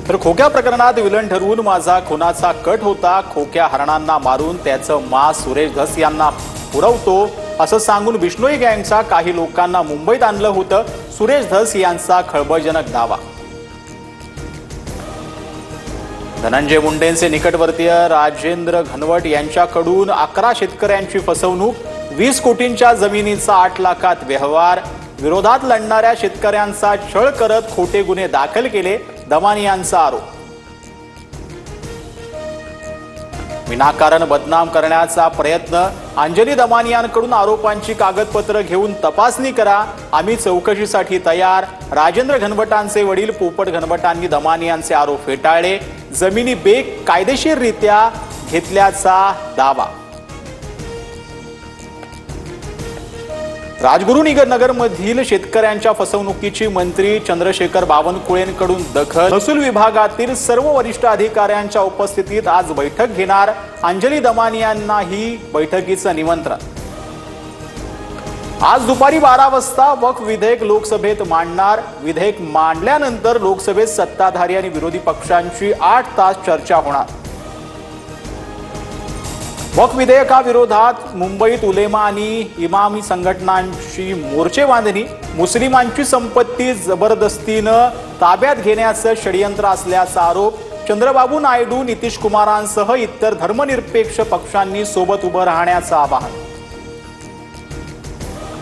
तर खोक्या प्रकरणात विलन ठरवून माझा खुनाचा कट होता, खोक्या हरणांना मारून त्याचं मांस सुरेश धस यांना पुरवतो असं सांगून बिश्नोई गँगच्या काही लोकांना मुंबईत आणलं होतं सुरेश धस यांचा खळबळजनक दावा। धनंजय मुंडेंचे निकटवर्तीय राजेंद्र घनवट यांच्याकडून 11 शेतकऱ्यांची फसवणूक, 20 कोटींच्या जमिनीचा 8 लाखात व्यवहार, विरोधात लढणाऱ्या शेतकऱ्यांचा छळ करत खोटे गुन्हे दाखल केले, दमानी यांचा आरोप। विनाकारण बदनाम करण्याचा प्रयत्न, अंजली दमानी यांकडून आरोपांची कागदपत्र घेऊन तपासणी करा, आम्ही चौकशीसाठी तयार। राजेंद्र घनवटांचे वडील पोपट घनवटांनी दमानी यांचे आरोप फेटाळले, जमिनी बेकायदेशीररित्या घेतल्याचा दावा। राजगुरुनगरमधील शेतकऱ्यांच्या फसवणुकीची मंत्री चंद्रशेखर बावनकुळेंकडून दखल, महसूल विभागातील सर्व वरिष्ठ अधिकाऱ्यांच्या उपस्थितीत आज बैठक घेणार, अंजली दमानी यांनाही बैठकीचं निमंत्रण। आज दुपारी 12 वाजता वक्फ विधेयक लोकसभेत मांडणार, विधेयक मांडल्यानंतर लोकसभेत सत्ताधारी आणि विरोधी पक्षांची 8 तास चर्चा होणार। वक्फ विधेयकाविरोधात मुंबईत उलेमा आणि इमामी संघटनांची मोर्चे बांधणी, मुस्लिमांची संपत्ती जबरदस्तीनं ताब्यात घेण्याचं षडयंत्र असल्याचा आरोप, चंद्रबाबू नायडू नितीश कुमारांसह इतर धर्मनिरपेक्ष पक्षांनी सोबत उभं राहण्याचं आवाहन।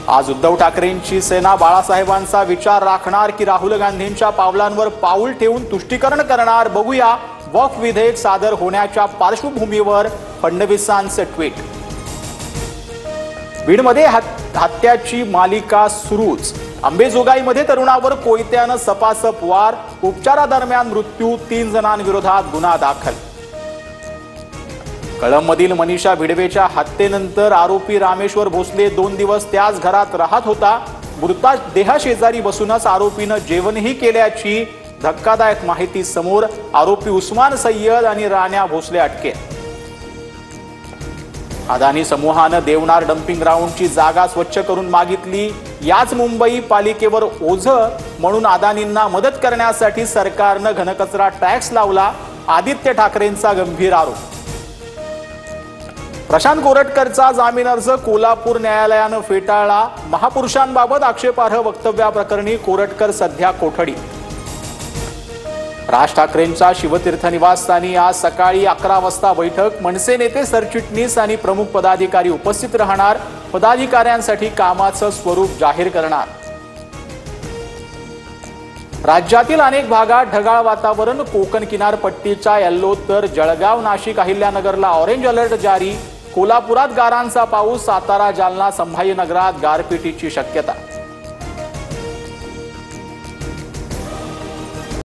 आज उद्धव ठाकरेंची सेना बाळासाहेबांचा विचार राखणार की राहुल गांधींच्या पावलांवर पाऊल ठेवून तुष्टीकरण करणार, बघूया। वक्फ विधेयक सादर होण्याच्या पार्श्वभूमीवर फडणवीसांचे ट्विट। बीडमध्ये हत्याची मालिका सुरूच, अंबेजोगाईमध्ये तरुणावर कोयत्यानं सपासप वार, उपचारादरम्यान मृत्यू, 3 जणांविरोधात गुन्हा दाखल। कळंबमधील मनीषा भिडवेच्या हत्येनंतर आरोपी रामेश्वर भोसले 2 दिवस त्याच घरात राहत होता, मृता देहाशेजारी बसूनच आरोपीनं जेवणही केल्याची धक्कादायक माहिती समोर, आरोपी उस्मान सय्यद आणि राण्या भोसले अटकेत। अदानी समूहानं देवनार डम्पिंग ग्राउंडची जागा स्वच्छ करून मागितली, याच मुंबई पालिकेवर ओझं म्हणून अदानींना मदत करण्यासाठी सरकारनं घनकचरा टॅक्स लावला, आदित्य ठाकरेंचा गंभीर आरोप। प्रशांत कोरटकरचा जामीन अर्ज कोल्हापूर न्यायालयानं फेटाळला, महापुरुषांबाबत आक्षेपार्ह वक्तव्याप्रकरणी कोरटकर सध्या कोठडीत। राज ठाकरेंच्या शिवतीर्थ निवासस्थानी आज सकाळी 11 वाजता बैठक, मनसे नेते, सरचिटणीस आणि प्रमुख पदाधिकारी उपस्थित राहणार, पदाधिकाऱ्यांसाठी कामाचं स्वरूप जाहीर करणार। राज्यातील अनेक भागात ढगाळ वातावरण, कोकण किनारपट्टीच्या येल्लो तर जळगाव, नाशिक, अहिल्यानगरला ऑरेंज अलर्ट जारी, कोल्हापुरात गारांचा पाऊस, सातारा, जालना, संभाजीनगरात गारपिटीची शक्यता।